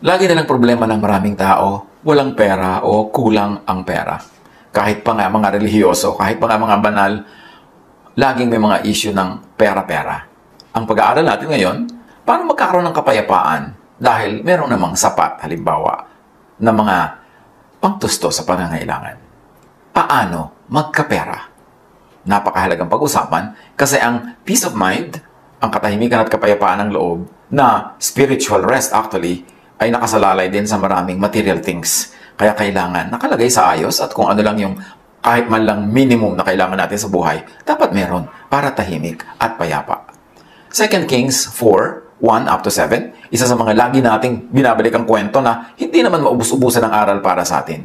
Lagi na lang problema ng maraming tao, walang pera o kulang ang pera. Kahit pa nga mga relihiyoso, kahit pa nga mga banal, laging may mga issue ng pera-pera. Ang pag-aaral natin ngayon, paano magkakaroon ng kapayapaan dahil meron namang sapat, halimbawa, na mga pangtusto sa pangangailangan. Paano magkapera? Napakahalagang pag-usapan kasi ang peace of mind, ang katahimikan at kapayapaan ng loob, na spiritual rest actually, ay nakasalalay din sa maraming material things. Kaya kailangan nakalagay sa ayos at kung ano lang yung kahit man lang minimum na kailangan natin sa buhay, dapat meron para tahimik at payapa. 2 Kings 4, 1 up to 7, isa sa mga lagi nating binabalik ang kwento na hindi naman maubos-ubusan ng aral para sa atin.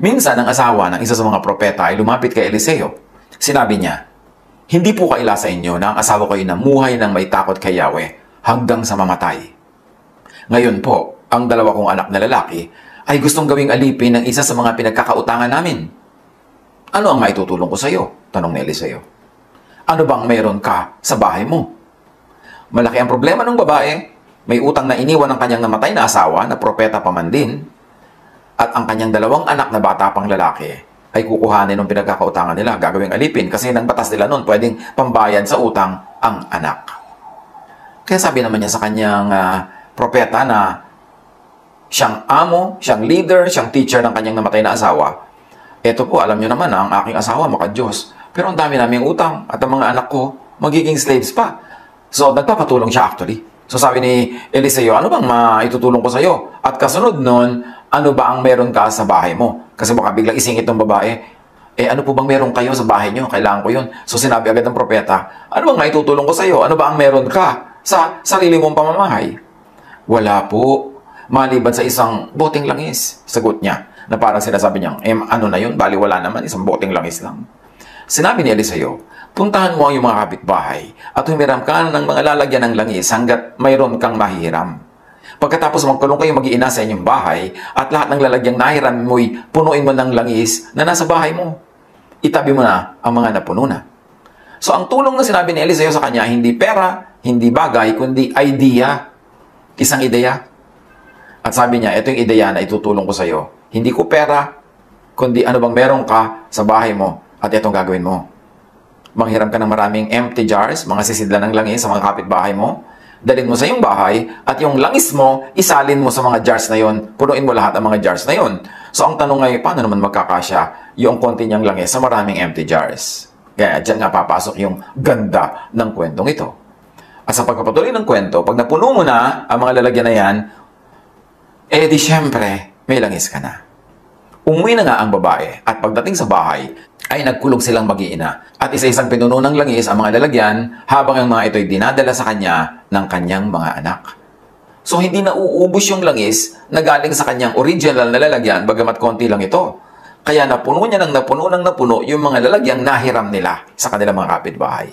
Minsan, ang asawa ng isa sa mga propeta ay lumapit kay Eliseo. Sinabi niya, "Hindi po kaila sa inyo na ang asawa ko ay namuhay ng may takot kay Yahweh hanggang sa mamatay. Ngayon po, ang dalawa kong anak na lalaki ay gustong gawing alipin ng isa sa mga pinagkakautangan namin. Ano ang maitutulong ko sa iyo?" Tanong ni Eliseo. "Ano bang mayroon ka sa bahay mo?" Malaki ang problema ng babae. May utang na iniwan ng kanyang namatay na asawa na propeta pa man din. At ang kanyang dalawang anak na bata pang lalaki ay kukuhanin ng pinagkakautangan nila, gagawing alipin kasi ng batas nila noon pwedeng pambayad sa utang ang anak. Kaya sabi naman niya sa kanyang propeta na siyang amo, siyang leader, siyang teacher ng kanyang namatay na asawa. "Eto po, alam niyo naman na ang aking asawa maka-Diyos. Pero ang dami naming utang at ang mga anak ko magiging slaves pa." So, nagpapatulong siya actually. So, sabi ni Eliseo, "Ano bang maitutulong ko sa iyo? At kasunod nun, ano ba ang meron ka sa bahay mo?" Kasi baka biglang isingit ng babae, "Ano po bang meron kayo sa bahay niyo? Kailangan ko yun." So, sinabi agad ng propeta, "Ano bang maitutulong ko sa iyo? Ano ba ang meron ka sa sarili mong pamamahay?" "Wala po. Maliban sa isang boteng langis," sagot niya, na parang sinasabi niya, ano na yun? Bali wala naman, isang boteng langis lang. Sinabi ni Eliseo, "Puntahan mo ang iyong mga kapitbahay at humiram ka ng mga lalagyan ng langis hanggat mayroon kang mahihiram. Pagkatapos magkulong kayo mag-iina sa inyong bahay at lahat ng lalagyang nahiram mo'y punuin mo ng langis na nasa bahay mo. Itabi mo na ang mga napuno na." So ang tulong na sinabi ni Eliseo sa kanya, hindi pera, hindi bagay, kundi idea. Isang ideya. At sabi niya, "Ito yung ideya na itutulong ko sa iyo. Hindi ko pera, kundi ano bang meron ka sa bahay mo at itong gagawin mo. Manghiram ka ng maraming empty jars, mga sisidlan ng langis sa mga kapitbahay mo. Dalhin mo sa iyong bahay at yung langis mo, isalin mo sa mga jars na yon. Punuin mo lahat ang mga jars na yon." So ang tanong ay, paano naman magkakasya yung konti niyang langis sa maraming empty jars? Kaya dyan nga papasok yung ganda ng kwentong ito. At sa pagpapatuloy ng kwento, pag napuno mo na ang mga lalagyan na yan, di syempre, may langis ka na. Umuwi na nga ang babae at pagdating sa bahay, ay nagkulog silang mag-iina. At isa-isang pinuno ng langis ang mga lalagyan habang ang mga ito'y dinadala sa kanya ng kanyang mga anak. So hindi na uubos yung langis na galing sa kanyang original na lalagyan bagamat konti lang ito. Kaya napuno niya ng napuno yung mga lalagyang nahiram nila sa kanilang mga kapitbahay.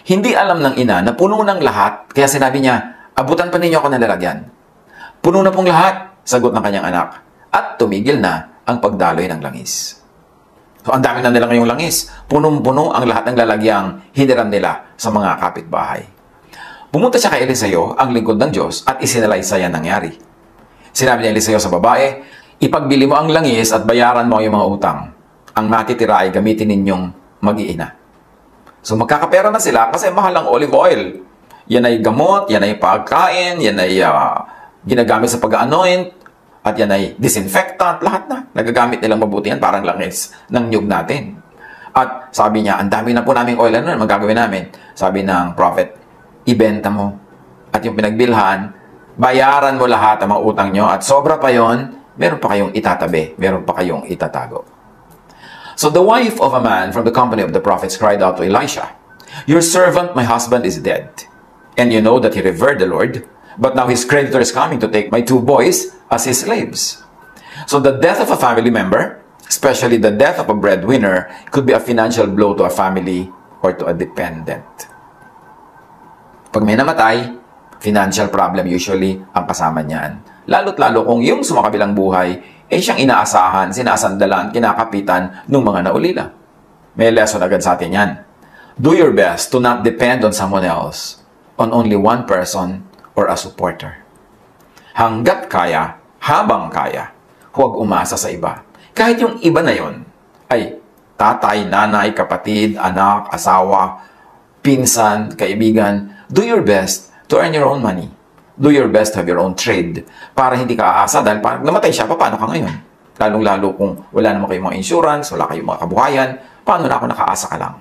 Hindi alam ng ina na puno ng lahat, kaya sinabi niya, "Abutan pa ninyo ako ng lalagyan." "Puno na pong lahat," sagot ng kanyang anak. At tumigil na ang pagdaloy ng langis. So, ang dami na nila ngayong langis. Punong-puno ang lahat ng lalagyang hiniram nila sa mga kapitbahay. Pumunta siya kay Eliseo, ang lingkod ng Diyos, at isinalaysay ang nangyari. Sinabi ni Eliseo sa babae, "Ipagbili mo ang langis at bayaran mo yung mga utang. Ang matitira ay gamitin ninyong mag-iina." So, magkakapera na sila kasi mahal ang olive oil. Yan ay gamot, yan ay pagkain, yan ay ginagamit sa pag-anoint, at yan ay disinfectant, lahat na. Nagagamit nilang mabuti yan, parang langis ng nyug natin. At sabi niya, "Ang dami na po naming oil, ano magagawin namin?" Sabi ng prophet, "Ibenta mo. At yung pinagbilhan, bayaran mo lahat ang mga utang nyo. At sobra pa yon, meron pa kayong itatabi, meron pa kayong itatago." So the wife of a man from the company of the prophets cried out to Elisha, "Your servant, my husband, is dead. And you know that he revered the Lord. But now his creditor is coming to take my 2 boys as his slaves." So the death of a family member, especially the death of a breadwinner, could be a financial blow to a family or to a dependent. Pag may namatay, financial problem usually ang kasama niyan. Lalo't lalo kung yung sumakabilang buhay, siyang inaasahan, sinasandalan, kinakapitan ng mga naulila. May lesson agad sa atin yan. Do your best to not depend on someone else, on only one person or a supporter. hanggat kaya, habang kaya. Huwag umasa sa iba. Kahit yung iba na yon ay tatay, nanay, kapatid, anak, asawa, pinsan, kaibigan, do your best to earn your own money. Do your best to have your own trade para hindi ka aasa dahil pag namatay siya, paano ka ngayon? Lalong-lalo kung wala naman kayong mga insurance, wala kayong mga kabuhayan, paano na ako nakaasa ka lang?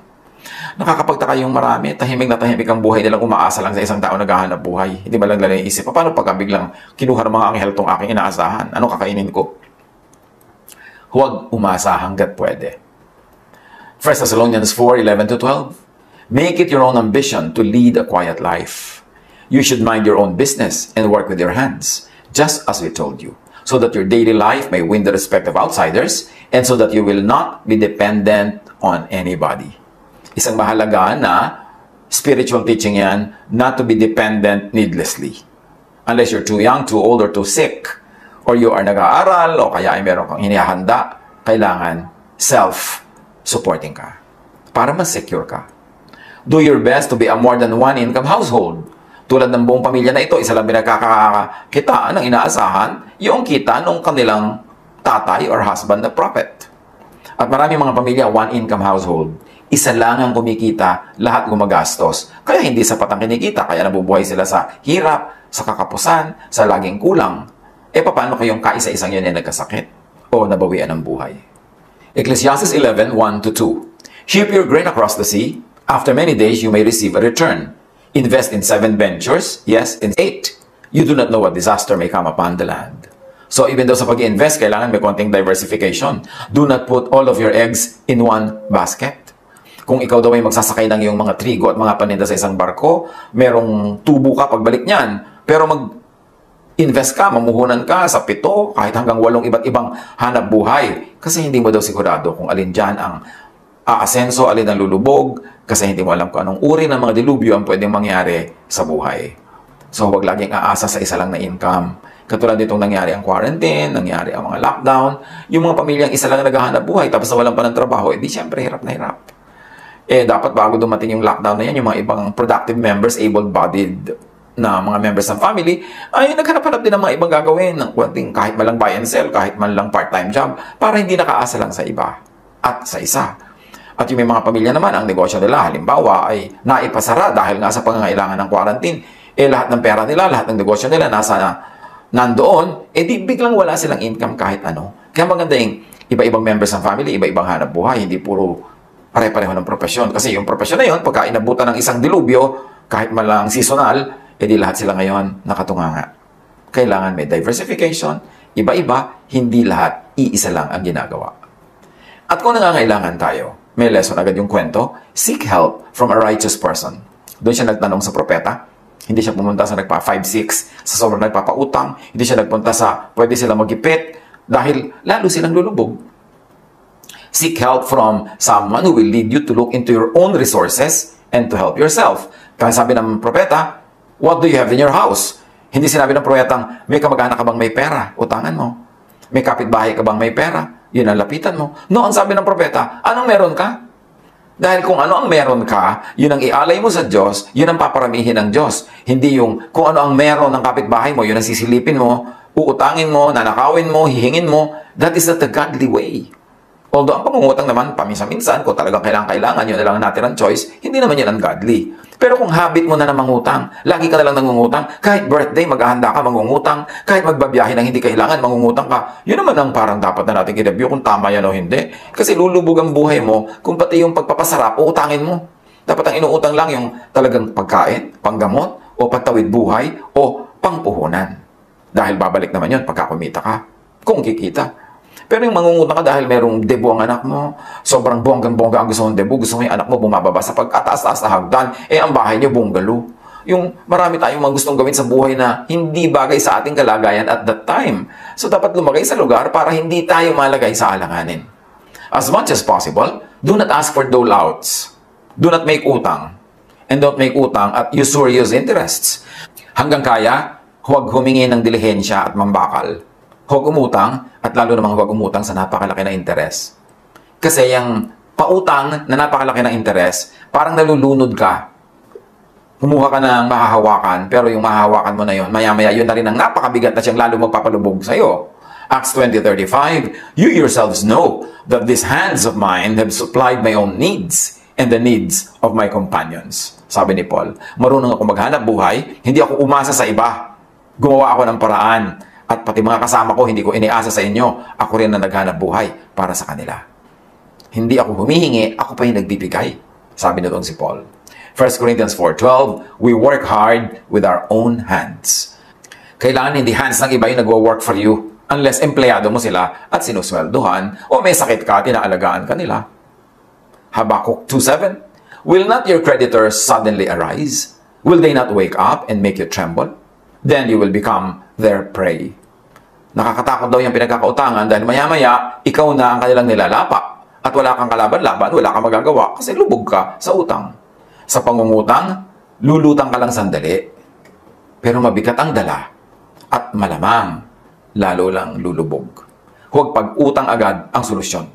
Nakakapagtaka yung marami, tahimik na tahimik ang buhay nilang umaasa lang sa isang tao naghahanap buhay. Hindi ba lang nila iisip, paano pag biglang kinuha ng mga anghel tong aking inaasahan? Ano kakainin ko? Huwag umasa hanggat pwede. 1 Thessalonians 4:11-12. Make it your own ambition to lead a quiet life. You should mind your own business and work with your hands, just as we told you, so that your daily life may win the respect of outsiders and so that you will not be dependent on anybody. Isang mahalaga na spiritual teaching yan, not to be dependent needlessly. Unless you're too young, too old, or too sick, or you are nag-aaral, o kaya ay meron kang hinihanda, kailangan self-supporting ka para mas secure ka. Do your best to be a more than one income household. Tulad ng buong pamilya na ito, isa lang pinagkakakitaan ng inaasahan, yung kita nung kanilang tatay or husband na prophet. At marami mga pamilya, one income household. Isa lang ang kumikita, lahat gumagastos. Kaya hindi sapat ang kinikita, kaya nabubuhay sila sa hirap, sa kakapusan, sa laging kulang. Paano kayong kaisa-isang yun ay nagkasakit o nabawian ng buhay? Ecclesiastes 11:1-2. Ship your grain across the sea. After many days, you may receive a return. Invest in 7 ventures, yes, in 8. You do not know what disaster may come upon the land. So even though sa pag-invest, kailangan may konting diversification. Do not put all of your eggs in one basket. Kung ikaw daw ay magsasakay ng iyong mga trigo at mga paninda sa isang barko, merong tubo ka pagbalik niyan. Pero invest ka, mamuhunan ka sa 7, kahit hanggang 8 iba't ibang hanap buhay. Kasi hindi mo daw sigurado kung alin dyan ang aasenso, alin ang lulubog, kasi hindi mo alam kung anong uri ng mga dilubyo ang pwedeng mangyari sa buhay. So huwag laging aasa sa isa lang na income. Katulad ditong nangyari ang quarantine, nangyari ang mga lockdown, yung mga pamilyang isa lang naghahanap buhay tapos walang pa ng trabaho, di syempre hirap na hirap. Dapat bago dumating yung lockdown na yan, yung mga ibang productive members, able-bodied na mga members ng family, ay naghanap-hanap din ng mga ibang gagawin ng konting kahit malang buy and sell, kahit man lang part-time job, para hindi nakaasa lang sa iba at sa isa. At yung may mga pamilya naman, ang negosyo nila, halimbawa, ay naipasara dahil nga sa pangangailangan ng quarantine, lahat ng pera nila, lahat ng negosyo nila nandoon, di biglang wala silang income kahit ano. Kaya maganda yung iba-ibang members ng family, iba-ibang hanap buhay, hindi puro pare-pareho ng profesyon. Kasi yung profesyon na yun, pagka inabutan ng isang dilubyo, kahit malang seasonal, di lahat sila ngayon nakatunganga. Kailangan may diversification, iba-iba, hindi lahat, iisa lang ang ginagawa. At kung nangangailangan tayo, may lesson agad yung kwento, seek help from a righteous person. Doon siya nagtanong sa propeta, hindi siya pumunta sa nagpa 5-6, sa sobrang nagpapautang, hindi siya nagpunta sa pwede sila magipit, dahil lalo silang lulubog. Seek help from someone who will lead you to look into your own resources and to help yourself. Kaya sabi ng propeta, what do you have in your house? Hindi sinabi ng propetang, may kamag-anak ka bang may pera? Utangan mo. May kapitbahay ka bang may pera? Yun ang lapitan mo. No, ang sabi ng propeta, anong meron ka? Dahil kung ano ang meron ka, yun ang ialay mo sa Diyos, yun ang paparamihin ng Diyos. Hindi yung kung ano ang meron ng kapitbahay mo, yun ang sisilipin mo, uutangin mo, nanakawin mo, hihingin mo. That is not the godly way. Although ang pangungutang naman, paminsan-minsan, kung talagang kailangan, yun na lang natin ang choice, hindi naman yan ungodly. Pero kung habit mo na mangutang, lagi ka na lang nangungutang, kahit birthday, maghahanda ka, mangungutang, kahit magbabiyahe ng hindi kailangan, mangungutang ka, yun naman ang parang dapat na natin i-review kung tama yan o hindi. Kasi lulubog ang buhay mo kung pati yung pagpapasarap, uutangin mo. Dapat ang inuutang lang yung talagang pagkain, panggamot, o pagtawid buhay, o pangpuhunan. Dahil babalik naman yun pagka kumita ka, kung kikita. Pero yung mangungutang ka dahil merong debo ang anak mo, sobrang bonggang-bongga ang gusto mong debo, gusto mo yung anak mo bumababa sa pagkataas-taas na hagdan, ang bahay niyo bungalow. Yung marami tayong mga gustong gawin sa buhay na hindi bagay sa ating kalagayan at that time. So dapat lumagay sa lugar para hindi tayo malagay sa alanganin. As much as possible, do not ask for dole-outs. Do not make utang. And don't make utang at usurious interests. Hanggang kaya, huwag humingi ng dilihensya at mambakal. Huwag umutang, at lalo namang huwag umutang sa napakalaki na interes. Kasi yung pautang na napakalaki na interes, parang nalulunod ka Kumuha ka ng mahahawakan, pero yung mahahawakan mo na yun, maya-maya yun na rin ang napakabigat na siyang lalo magpapalubog sa'yo. Acts 20:35, you yourselves know that these hands of mine have supplied my own needs and the needs of my companions. Sabi ni Paul, marunong ako maghanap buhay, hindi ako umasa sa iba. Gumawa ako ng paraan. At pati mga kasama ko, hindi ko iniasa sa inyo. Ako rin na naghanap buhay para sa kanila. Hindi ako humihingi, ako pa yung nagbibigay. Sabi na doon si Paul. 1 Corinthians 4:12, we work hard with our own hands. Kailangan hindi hands ng iba yung nagwo-work for you unless empleyado mo sila at sinusweldohan o may sakit ka, tinaalagaan ka nila. Habakkuk 2:7, will not your creditors suddenly arise? Will they not wake up and make you tremble? Then you will become their prey. Nakakatakot daw yung pinagkakautangan dahil maya-maya, ikaw na ang kanilang nilalapa at wala kang kalaban-laban, wala kang magagawa kasi lubog ka sa utang. Sa pangungutang, lulutang ka lang sandali, pero mabigat ang dala at malamang lalo lang lulubog. Huwag pag-utang agad ang solusyon.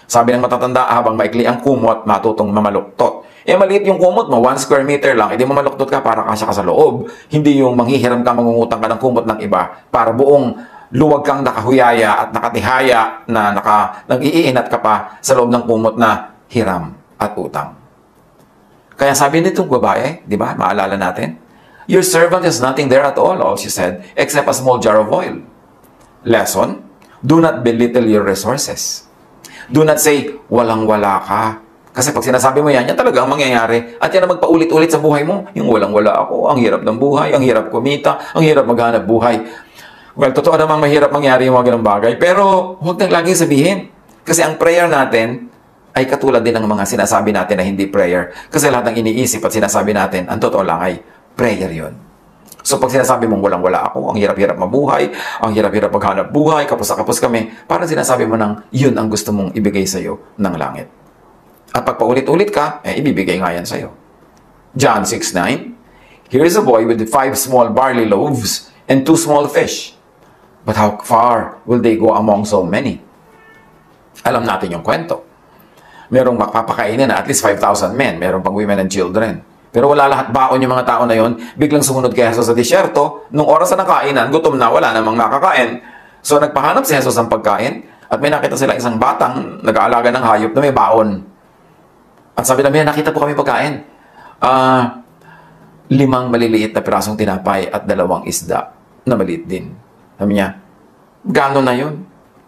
Sabi ng matatanda, habang maikli ang kumot, matutong mamaluktot. Maliit yung kumot mo, 1 square meter lang, hindi mamaluktot ka para kasya ka sa loob. Hindi yung manghihiram ka, mangungutang ka ng kumot ng iba para buong luwag kang nakahuyaya at nakatihaya na nag-iinat ka pa sa loob ng kumot na hiram at utang. Kaya sabi nitong babae, di ba, maalala natin, your servant has nothing there at all she said, except a small jar of oil. Lesson, do not belittle your resources. Do not say, walang-wala ka. Kasi pag sinasabi mo yan talaga ang mangyayari. At yan ang magpaulit-ulit sa buhay mo. Yung walang-wala ako, ang hirap ng buhay, ang hirap kumita, ang hirap maghanap buhay. Well, totoo namang mahirap mangyari yung mga ganang bagay. Pero huwag nang laging sabihin. Kasi ang prayer natin ay katulad din ng mga sinasabi natin na hindi prayer. Kasi lahat ng iniisip at sinasabi natin, ang totoo lang ay prayer yun. So pag sinasabi mong walang-wala ako, ang hirap-hirap mabuhay, ang hirap-hirap maghanap buhay, kapos na kapos kami, parang sinasabi mo nang yun ang gusto mong ibigay sa'yo ng langit. At pag paulit-ulit ka, ibibigay nga yan sa'yo. John 6:9, here is a boy with 5 small barley loaves and 2 small fish. But how far will they go among so many? Alam natin yung kwento. Merong makapakainin na at least 5,000 men. Merong pang women and children. Pero wala lahat baon yung mga tao na yon. Biglang sumunod kay Jesus sa disyerto. Nung oras na nakainan, gutom na, wala namang makakain. So nagpahanap si Jesus ng pagkain. At may nakita sila isang batang nag-aalaga ng hayop na may baon. At sabi namin, nakita po kami pagkain. 5 maliliit na pirasong tinapay at 2 isda na maliit din. Sabi niya, gano'n na yun?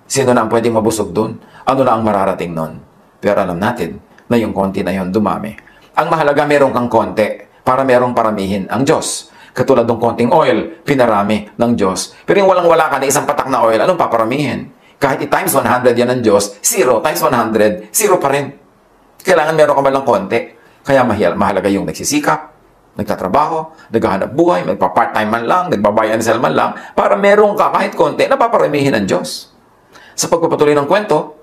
Sino na ang pwedeng mabusog doon? Ano na ang mararating nun? Pero alam natin na yung konti na yun dumami. Ang mahalaga, meron kang konti para merong paramihin ang Diyos. Katulad ng konting oil, pinarami ng Diyos. Pero yung walang-wala ka na isang patak na oil, anong paparamihin? Kahit i-times 100 yan ng Diyos, 0 times 100, 0 pa rin. Kailangan meron ka malang konti. Kaya mahalaga yung nagsisikap, nagtatrabaho, naghahanap buhay, magpa-part-time man lang, nagbabuy and sell man lang, para meron ka kahit konti na paparamihin ng Diyos. Sa pagpapatuloy ng kwento,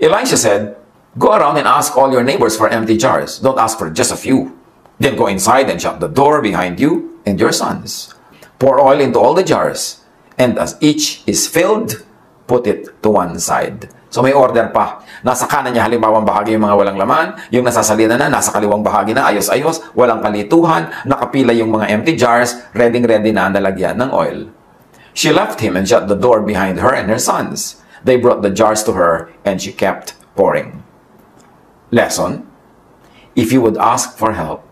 Elisha said, go around and ask all your neighbors for empty jars. Don't ask for just a few. Then go inside and shut the door behind you and your sons. Pour oil into all the jars, and as each is filled, put it to one side. So may order pa. Nasa kanan niya halimbawang bahagi yung mga walang laman, yung nasa salina na, nasa kaliwang bahagi na, ayos-ayos, walang kalituhan, nakapila yung mga empty jars, ready-ready na nalagyan ng oil. She left him and shut the door behind her and her sons. They brought the jars to her, and she kept pouring. Lesson, if you would ask for help,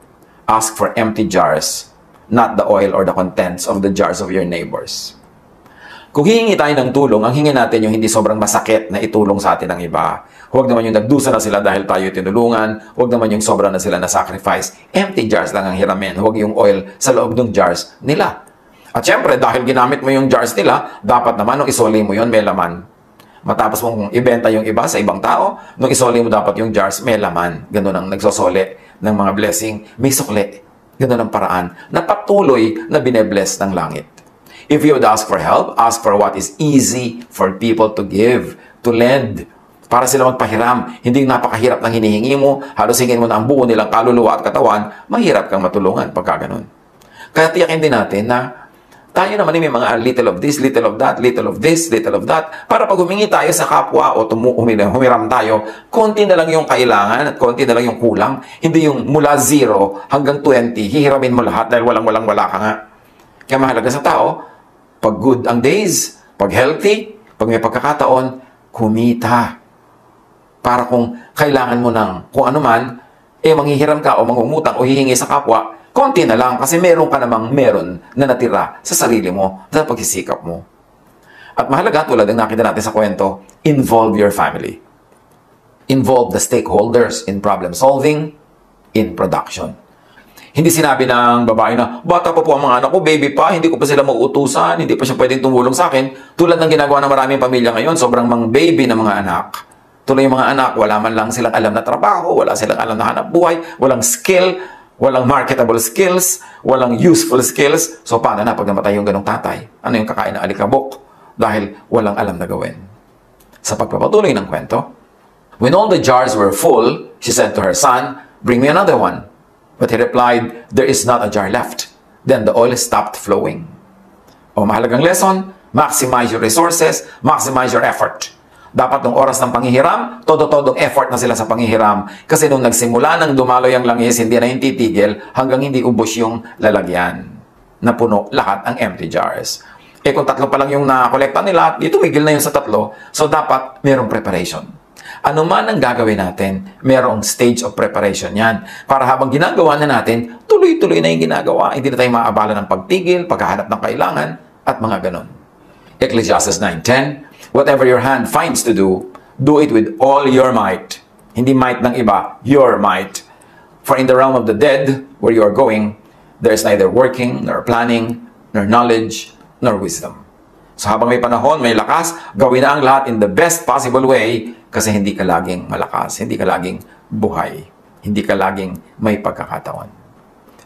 ask for empty jars, not the oil or the contents of the jars of your neighbors. Kung hihingi tayo ng tulong, ang hingi natin yung hindi sobrang masakit na itulong sa atin ng iba. Huwag naman yung nagdusa na sila dahil tayo tinulungan. Huwag naman yung sobra na sila na sacrifice. Empty jars lang ang hiramin. Huwag yung oil sa loob ng jars nila. At syempre, dahil ginamit mo yung jars nila, dapat naman nung isoli mo yon may laman. Matapos mong ibenta yung iba sa ibang tao, nung isoli mo dapat yung jars, may laman. Ganun ang nagsosole ng mga blessing. May sukli. Ganun ang paraan na patuloy na binebless ng langit. If you would ask for help, ask for what is easy for people to give, to lend, para sila magpahiram. Hindi yung napakahirap ng hinihingi mo, halos hingin mo na ang buo nilang kaluluwa at katawan, mahirap kang matulungan pagka ganun. Kaya tiyakin din natin na Tayo naman may mga little of this, little of that, little of this, little of that. Para pag humingi tayo sa kapwa o humiram tayo, konti na lang yung kailangan at konti na lang yung kulang. Hindi yung mula 0 hanggang 20, hihiramin mo lahat dahil wala ka nga. Kaya mahalaga sa tao, pag good ang days, pag healthy, pag may pagkakataon, kumita. Para kung kailangan mo ng kung ano man, manghihiram ka o mangungutang o hihingi sa kapwa, konti na lang kasi meron ka namang meron na natira sa sarili mo sa pagsisikap mo. At mahalaga, tulad ng nakita natin sa kwento, involve your family. Involve the stakeholders in problem solving, in production. Hindi sinabi ng babae na, bata pa po ang mga anak ko, baby pa, hindi ko pa sila mauutusan, hindi pa siya pwedeng tumulong sa akin. Tulad ng ginagawa ng maraming pamilya ngayon, sobrang mga baby ng mga anak. Tuloy yung mga anak, wala man lang silang alam na trabaho, wala silang alam na hanap buhay, walang skill, walang marketable skills, walang useful skills. So paano na pag namatay yung ganong tatay? Ano yung kakain ng alikabok? Dahil walang alam na gawin. Sa pagpapatuloy ng kwento, when all the jars were full, she said to her son, bring me another one. But he replied, there is not a jar left. Then the oil stopped flowing. O mahalagang lesson, maximize your resources, maximize your effort. Dapat nung oras ng panghihiram, todo-todong effort na sila sa panghihiram. Kasi nung nagsimula ng dumaloy ang langis, hindi na yung titigil hanggang hindi ubos yung lalagyan. Napuno lahat ang empty jars. Kung 3 pa lang yung nakolekta nila, di tumigil na yun sa 3. So dapat merong preparation. Ano man ang gagawin natin, merong stage of preparation yan. Para habang ginagawa na natin, tuloy-tuloy na yung ginagawa. Hindi na tayo maabala ng pagtigil, paghahanap ng kailangan, at mga ganon. Ecclesiastes 9:10, whatever your hand finds to do it with all your might. Hindi might ng iba, your might. For in the realm of the dead, where you are going, there is neither working, nor planning, nor knowledge, nor wisdom. So habang may panahon, may lakas, gawin na ang lahat in the best possible way kasi hindi ka laging malakas, hindi ka laging buhay, hindi ka laging may pagkakataon.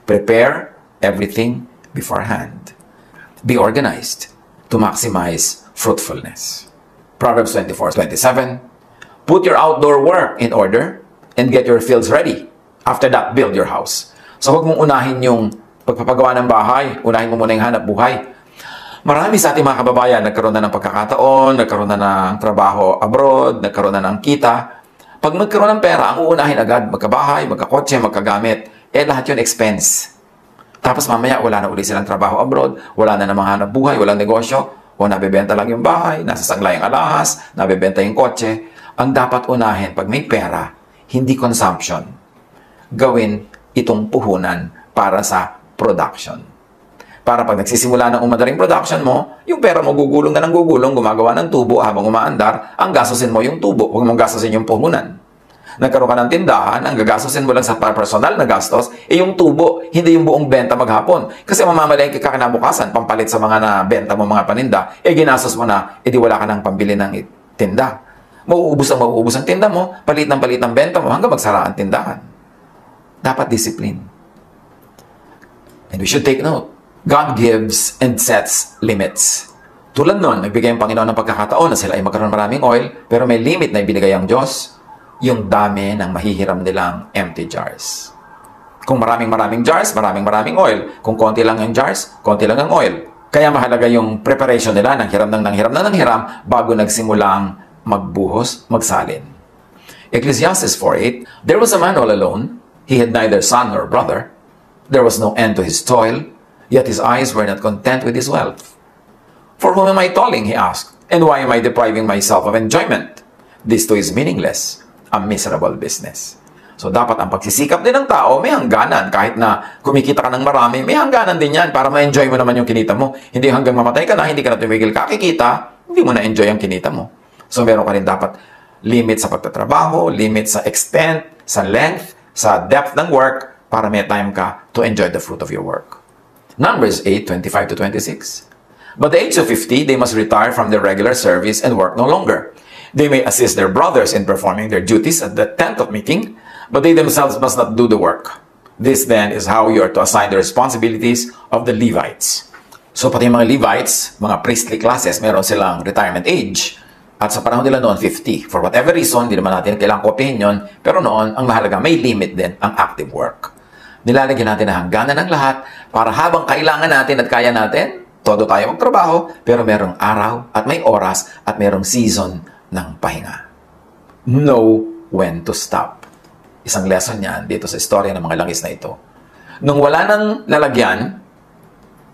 Prepare everything beforehand. Be organized to maximize fruitfulness. Proverbs 24:27, put your outdoor work in order and get your fields ready. After that, build your house. So huwag mong unahin yung pagpapagawa ng bahay, unahin mo muna yung hanap buhay. Marami sa ating mga kababayan nagkaroon na ng pagkakataon, nagkaroon na ng trabaho abroad, nagkaroon na ng kita. Pag magkaroon ng pera, ang uunahin agad, magkabahay, magkakotse, magkagamit, lahat yun expense. Tapos mamaya, wala na uli silang trabaho abroad, wala na namang hanap buhay, walang negosyo, o nabibenta lang yung bahay, nasa sanglay ang alahas, nabibenta yung kotse. Ang dapat unahin, pag may pera, hindi consumption, gawin itong puhunan para sa production. Para pag nagsisimula ng umadaring production mo, yung pera mo gugulong na ng gugulong, gumagawa ng tubo habang umaandar, ang gastusin mo yung tubo, huwag mong gastusin yung puhunan. Nagkaroon ka ng tindahan, ang gagastusin mo lang sa personal na gastos, yung tubo, hindi yung buong benta maghapon. Kasi mamamalengke ka kinabukasan, pampalit sa mga nabenta mo mga paninda, ginastos mo na, di wala ka nang pambili ng tinda. Mauubos ang tinda mo, palit ng benta mo, hanggang magsara ang tindahan. Dapat discipline. And we should take note. God gives and sets limits. Tulad nun, nagbigay ang Panginoon ng pagkakataon na sila ay magkaroon maraming oil, pero may limit na ibinigay ang Diyos, yung dami ng mahihiram nilang empty jars. Kung maraming jars, maraming oil. Kung konti lang ang jars, konti lang ang oil. Kaya mahalaga yung preparation nila ng hiram bago nagsimulang magbuhos, magsalin. Ecclesiastes 4:8, there was a man all alone. He had neither son nor brother. There was no end to his toil. Yet his eyes were not content with his wealth. For whom am I toiling, he asked, and why am I depriving myself of enjoyment? This too is meaningless, a miserable business. So dapat ang pagsisikap din ng tao, may hangganan. Kahit na kumikita ka ng marami, may hangganan din yan para ma-enjoy mo naman yung kinita mo. Hindi hanggang mamatay ka na, hindi ka na tumigil kakikita, hindi mo na-enjoy ang kinita mo. So meron ka rin dapat limit sa pagtatrabaho, limit sa extent, sa length, sa depth ng work, para may time ka to enjoy the fruit of your work. Numbers 8:25-26. But at the age of 50, they must retire from their regular service and work no longer. They may assist their brothers in performing their duties at the tent of meeting, but they themselves must not do the work. This then is how you are to assign the responsibilities of the Levites. So pati yung mga Levites, mga priestly classes, meron silang retirement age. At sa panahon nila noon, 50. For whatever reason, di naman natin kailangang kopyahin yun, pero noon, ang mahalaga, may limit din ang active work. Nilalagyan natin na hangganan ng lahat para habang kailangan natin at kaya natin, Todo tayo magtrabaho, pero merong araw at may oras at merong season ng pahinga. Know when to stop. Isang lesson niyan dito sa istorya ng mga langis na ito. Nung wala nang lalagyan,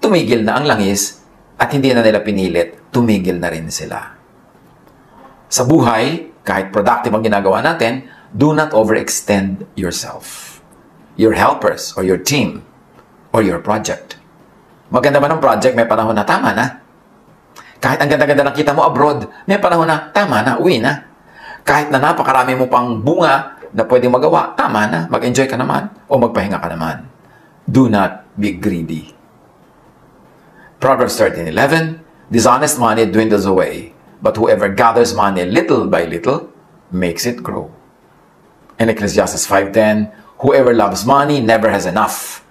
tumigil na ang langis at hindi na nila pinilit, tumigil na rin sila. Sa buhay, kahit productive ang ginagawa natin, do not overextend yourself, your helpers, or your team, or your project. Maganda ba ng project, may panahon na tama na. Kahit ang ganda-ganda ng kita mo abroad, may panahon na tama na, uwi na. Kahit na napakarami mo pang bunga na pwedeng magawa, tama na, mag-enjoy ka naman o magpahinga ka naman. Do not be greedy. Proverbs 13:11, dishonest money dwindles away, but whoever gathers money little by little makes it grow. In Ecclesiastes 5:10, whoever loves money never has enough.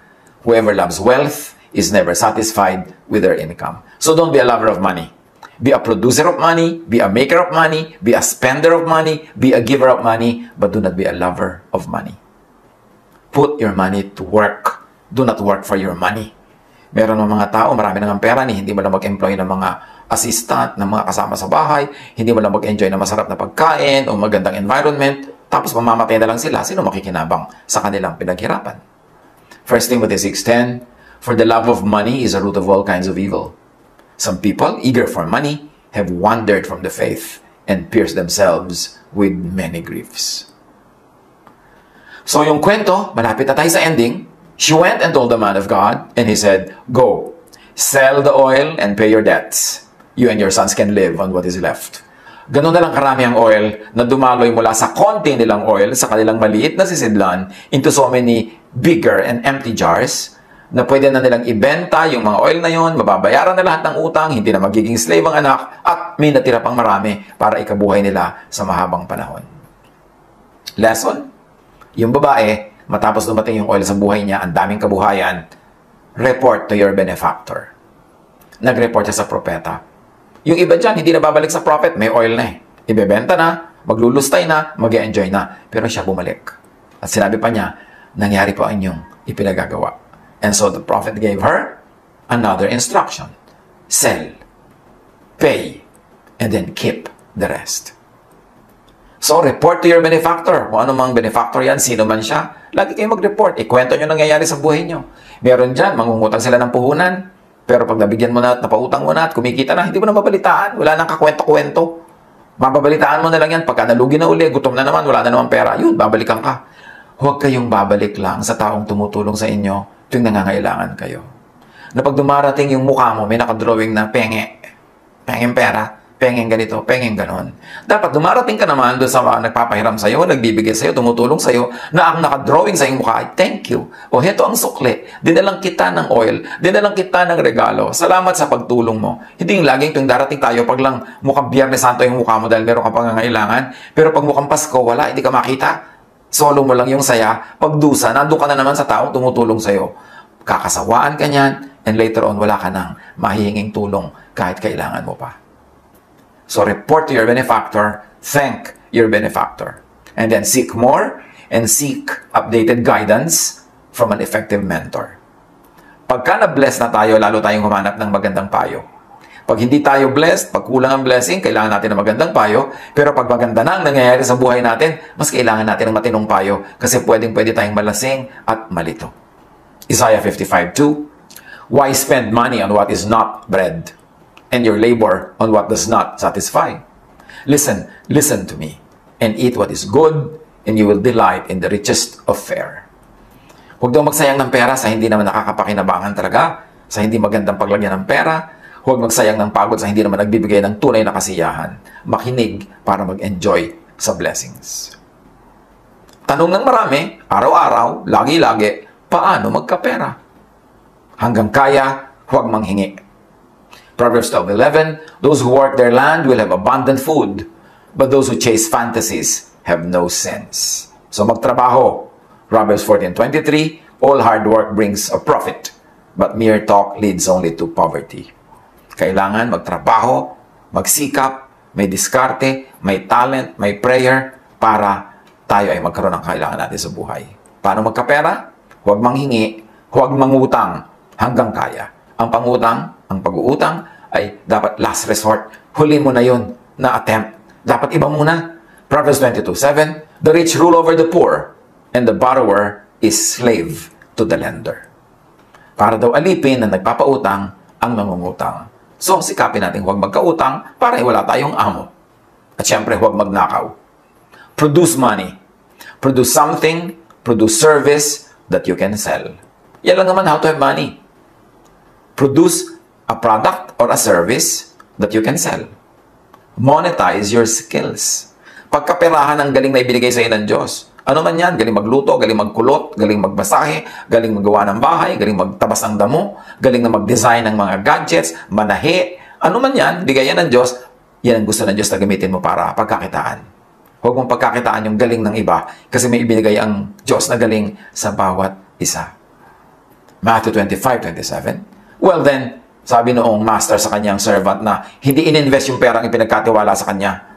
Whoever loves wealth is never satisfied with their income. So don't be a lover of money. Be a producer of money, be a maker of money, be a spender of money, be a giver of money, but do not be a lover of money. Put your money to work. Do not work for your money. Meron ng mga tao, marami nang pera, hindi mo lang mag-employ ng mga assistant, ng mga kasama sa bahay, hindi mo lang mag-enjoy ng masarap na pagkain o magandang environment, tapos mamamatay na lang sila. Sino makikinabang sa kanilang pinaghirapan? 1 Timothy 6:10, for the love of money is a root of all kinds of evil. Some people, eager for money, have wandered from the faith and pierced themselves with many griefs. So yung kwento, malapit na tayo sa ending. She went and told the man of God, and he said, go, sell the oil and pay your debts. You and your sons can live on what is left. Ganun na lang karami ang oil na dumaloy mula sa konti nilang oil, sa kanilang maliit na sisidlan, into so many bigger and empty jars, na pwede na nilang ibenta yung mga oil na yon, mababayaran na lahat ng utang, hindi na magiging slave ang anak, at may natira pang marami para ikabuhay nila sa mahabang panahon. Lesson? Yung babae, matapos dumating yung oil sa buhay niya, ang daming kabuhayan, report to your benefactor. Nag-report siya sa propeta. Yung iba dyan, hindi na babalik sa prophet, may oil na eh. Ibebenta na, maglulustay na, mag-enjoy na. Pero siya bumalik. At sinabi pa niya, nangyari po ang inyong ipinagagawa. And so the prophet gave her another instruction. Sell, pay, and then keep the rest. So, report to your benefactor. Kung ano mang benefactor yan, sino man siya, lagi kayo mag-report. Ikwento nyo nangyayari sa buhay nyo. Meron dyan, mangungutang sila ng puhunan. Pero pag nabigyan mo na at napautang mo na at kumikita na, hindi mo na mabalitaan. Wala nang kakwento-kwento. Mababalitaan mo na lang yan. Pagka nalugi na uli, gutom na naman, wala na naman pera. Yun, babalikan ka. Huwag kayong babalik lang sa taong tumutulong sa inyo tuwing nangangailangan kayo. Na pag dumarating yung mukha mo, may nakadrawing na penge. Pengeng pera. Pengeng ganito, pengeng ganon. Dapat dumarating ka naman doon sa nagpapahiram sa'yo, nagbibigay sa'yo, tumutulong sa'yo, na ang nakadrawing sa iyong mukha ay thank you. O heto ang sukli. Dinalang kita ng oil. Dinalang kita ng regalo. Salamat sa pagtulong mo. Hindi yung laging tuwing darating tayo pag lang mukhang Biyernes Santo yung mukha mo dahil meron kang pangangailangan. Pero pag mukhang Pasko, wala, hindi ka makita. Solo mo lang yung saya. Pagdusa, nandun ka na naman sa taong tumutulong sa'yo. Kakasawaan ka niyan, and later on, wala ka nang mahihinging tulong kahit kailangan mo pa. So report to your benefactor, thank your benefactor, and then seek more and seek updated guidance from an effective mentor. Pagka na-bless na tayo, lalo tayong humanap ng magandang payo. Pag hindi tayo blessed, pag kulang ang blessing, kailangan natin ng magandang payo. Pero pag maganda na ang nangyayari sa buhay natin, mas kailangan natin ng matinong payo kasi pwede tayong malasing at malito. Isaiah 55:2, why spend money on what is not bread, and your labor on what does not satisfy? Listen to me, and eat what is good, and you will delight in the richest of fare. Huwag daw magsayang ng pera sa hindi naman nakakapakinabangan talaga, sa hindi magandang paglagyan ng pera. Huwag magsayang ng pagod sa hindi naman nagbibigay ng tunay na kasiyahan. Makinig para mag-enjoy sa blessings. Tanong ng marami, araw-araw, lagi-lagi, paano magkapera? Hanggang kaya, huwag manghingi. Proverbs 12:11, those who work their land will have abundant food, but those who chase fantasies have no sense. So magtrabaho. Proverbs 14:23, all hard work brings a profit, but mere talk leads only to poverty. Kailangan magtrabaho, magsikap, may diskarte, may talent, may prayer, para tayo ay magkaroon ng kailangan natin sa buhay. Paano magkapera? Huwag manghingi, huwag mangutang, hanggang kaya. Ang pangutang, ang pag-uutang ay dapat last resort. Huli mo na yun na attempt. Dapat iba muna. Proverbs 22:7, the rich rule over the poor, and the borrower is slave to the lender. Para daw alipin na nagpapautang ang nangungutang. So, sikapin natin huwag magkautang para wala tayong amo. At syempre, huwag magnakaw. Produce money. Produce something, produce service that you can sell. Yan lang naman how to have money. Produce a product or a service that you can sell. Monetize your skills. Pagkaperahan ang galing na ibinigay sa iyo ng Diyos. Ano man yan, galing magluto, galing magkulot, galing magbasahe, galing magawa ng bahay, galing magtabas ng damo, galing na mag-design ng mga gadgets, manahe, ano man yan, bigay yan ng Diyos, yan ang gusto ng Diyos na gamitin mo para pagkakitaan. Huwag mong pagkakitaan yung galing ng iba kasi may ibinigay ang Diyos na galing sa bawat isa. Matthew 25:27. Well then, sabi noong master sa kanyang servant na hindi ininvest yung perang ipinagkatiwala sa kanya.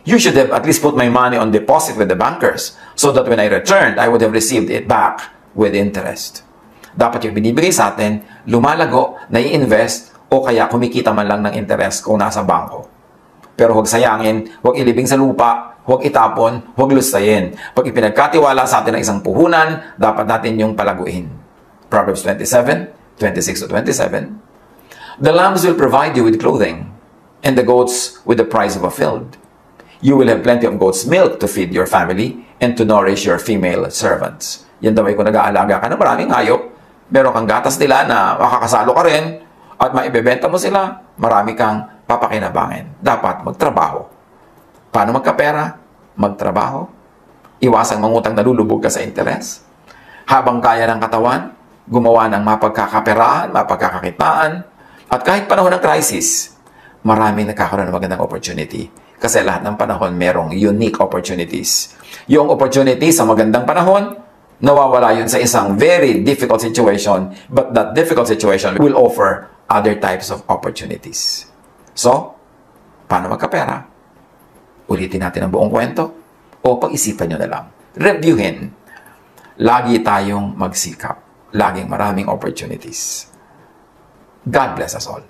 You should have at least put my money on deposit with the bankers so that when I returned, I would have received it back with interest. Dapat yung binibigay sa atin, lumalago, nai-invest, o kaya kumikita man lang ng interest kung nasa bangko. Pero huwag sayangin, huwag ilibing sa lupa, huwag itapon, huwag lustayin. Pag ipinagkatiwala sa atin ng isang puhunan, dapat natin yung palaguin. Proverbs 27:26-27. The lambs will provide you with clothing, and the goats with the price of a field. You will have plenty of goat's milk to feed your family and to nourish your female servants. Yan daw ay kung nag-aalaga ka ng maraming hayop, meron kang gatas nila na makakasalo ka rin at maibebenta mo sila, marami kang papakinabangin. Dapat magtrabaho. Paano magkapera? Magtrabaho. Iwasang mangutang nalulubog ka sa interes. Habang kaya ng katawan, gumawa ng mapagkakaperahan, mapagkakakitaan, at kahit panahon ng crisis, maraming nagkakaroon ng magandang opportunity. Kasi lahat ng panahon merong unique opportunities. Yung opportunity sa magandang panahon, nawawala yun sa isang very difficult situation, but that difficult situation will offer other types of opportunities. So, paano magkapera? Ulitin natin ang buong kwento o pag-isipan nyo na lang. Reviewin. Lagi tayong magsikap. Laging maraming opportunities. God bless us all.